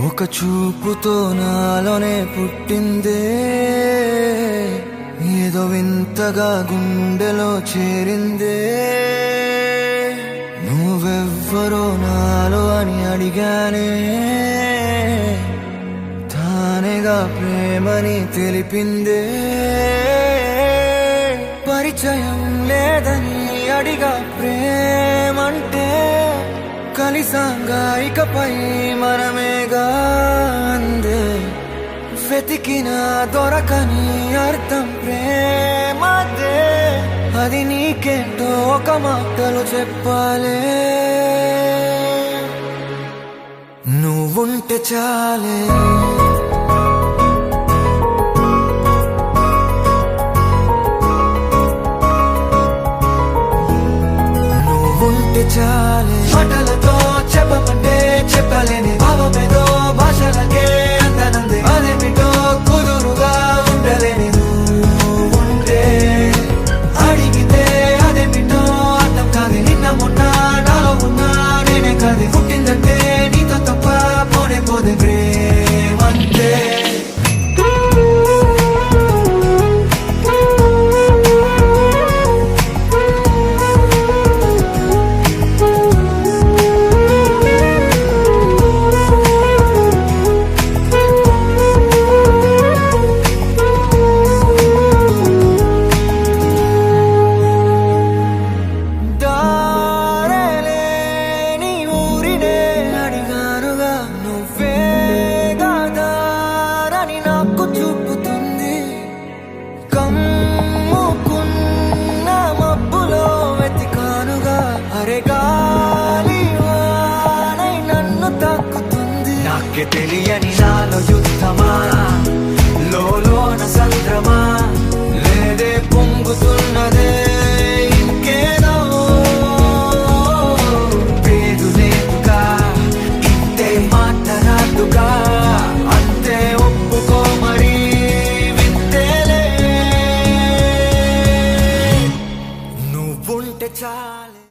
ఒక చూపుతో నాలోనే పుట్టిందే, ఏదో వింతగా గుండెలో చేరిందే. నువ్వెవ్వరో నాలో అని అడిగానే, తానేగా ప్రేమని తెలిపిందే. పరిచయం లేదని అడిగా ప్రేమంటే, కలిసాంగా ఇకపై మనమేగా అందే. వెతికినా దొరకని అర్థం ప్రేమదే, అది నీకేంటో ఒక మాటలు చెప్పాలే. నువ్వుంటే చాలే, నువ్వుంటే చాలే. మాటలతో చెప్పమంటే చెప్పలేని భావమేదో భాషలకే అందనందే. అదేమిటో కుదురుగా ఉండలేని నువ్వుంటే, అడిగితే అదేమిటో అర్థం కాదు. నిన్న మొన్న నాలో ఉన్నా నేనే కాదు. పుట్టిందంటే నీతో తప్ప పోనే పోదే ప్రేమంతే. తెలియని నాలో